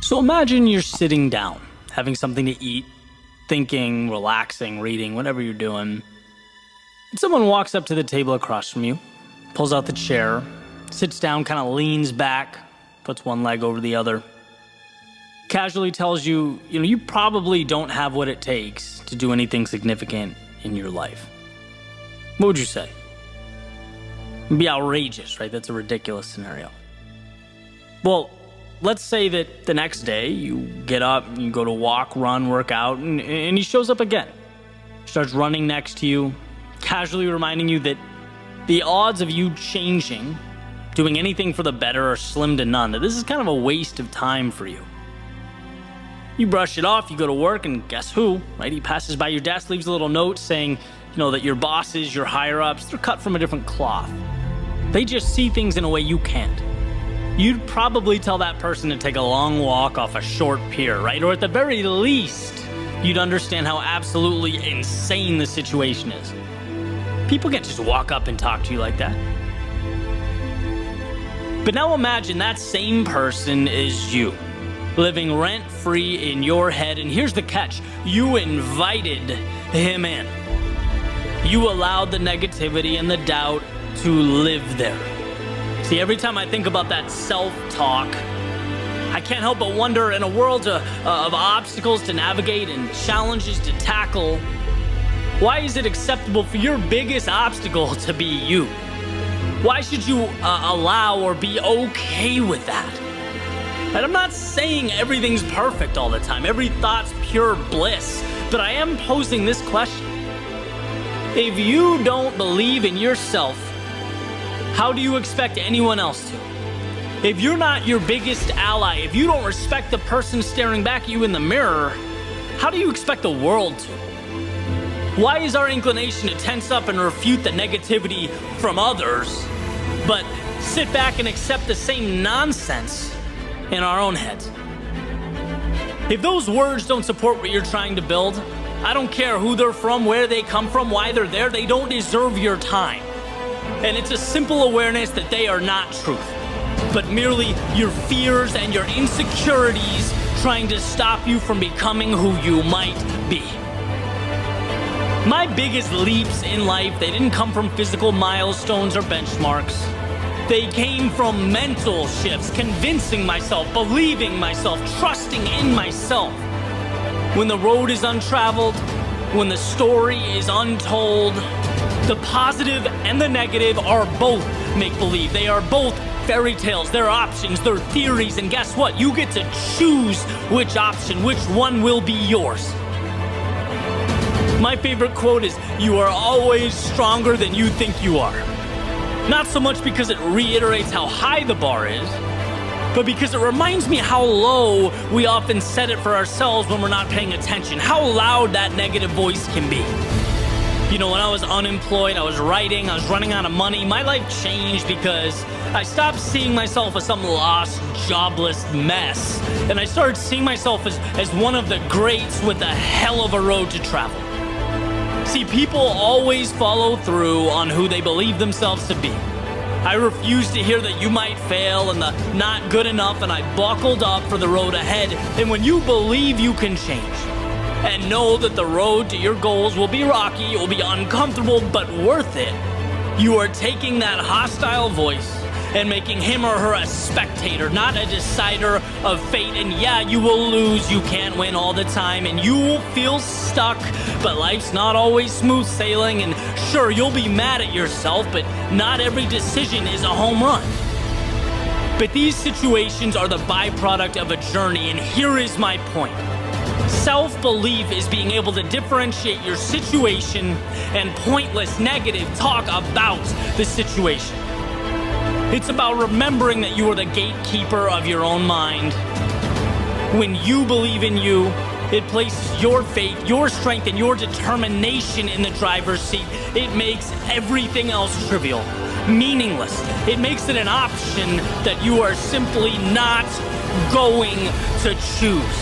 So imagine you're sitting down, having something to eat, thinking, relaxing, reading, whatever you're doing. And someone walks up to the table across from you, pulls out the chair, sits down, kind of leans back, puts one leg over the other, casually tells you, you probably don't have what it takes to do anything significant in your life. What would you say? It'd be outrageous, right? That's a ridiculous scenario. Well, let's say that the next day you get up and you go to walk, run, work out, and he shows up again. Starts running next to you, casually reminding you that the odds of you changing, doing anything for the better, are slim to none. That this is kind of a waste of time for you. You brush it off, you go to work, and guess who, right? He passes by your desk, leaves a little note saying, that your bosses, your higher-ups, they're cut from a different cloth. They just see things in a way you can't. You'd probably tell that person to take a long walk off a short pier, right? Or at the very least, you'd understand how absolutely insane the situation is. People can't just walk up and talk to you like that. But now imagine that same person is you, living rent-free in your head, and here's the catch. You invited him in. You allowed the negativity and the doubt to live there. See, every time I think about that self-talk, I can't help but wonder, in a world of obstacles to navigate and challenges to tackle, why is it acceptable for your biggest obstacle to be you? Why should you allow or be okay with that? And I'm not saying everything's perfect all the time, every thought's pure bliss, but I am posing this question. If you don't believe in yourself, how do you expect anyone else to? If you're not your biggest ally, if you don't respect the person staring back at you in the mirror, how do you expect the world to? Why is our inclination to tense up and refute the negativity from others, but sit back and accept the same nonsense in our own heads? If those words don't support what you're trying to build, I don't care who they're from, where they come from, why they're there, they don't deserve your time. And it's a simple awareness that they are not truth, but merely your fears and your insecurities trying to stop you from becoming who you might be. My biggest leaps in life, they didn't come from physical milestones or benchmarks. They came from mental shifts, convincing myself, believing myself, trusting in myself. When the road is untraveled, when the story is untold, the positive and the negative are both make-believe. They are both fairy tales, they're options, they're theories, and guess what? You get to choose which option, which one will be yours. My favorite quote is, "You are always stronger than you think you are." Not so much because it reiterates how high the bar is, but because it reminds me how low we often set it for ourselves when we're not paying attention, how loud that negative voice can be. When I was unemployed, I was writing, I was running out of money, my life changed because I stopped seeing myself as some lost, jobless mess, and I started seeing myself as one of the greats with a hell of a road to travel. See, people always follow through on who they believe themselves to be. I refused to hear that you might fail and the not good enough, and I buckled up for the road ahead. And when you believe you can change and know that the road to your goals will be rocky, it will be uncomfortable, but worth it, you are taking that hostile voice and making him or her a spectator, not a decider of fate. And yeah, you will lose, you can't win all the time, and you will feel stuck, but life's not always smooth sailing, and sure, you'll be mad at yourself, but not every decision is a home run. But these situations are the byproduct of a journey, and here is my point. Self-belief is being able to differentiate your situation and pointless negative talk about the situation. It's about remembering that you are the gatekeeper of your own mind. When you believe in you, it places your faith, your strength, and your determination in the driver's seat. It makes everything else trivial, meaningless. It makes it an option that you are simply not going to choose.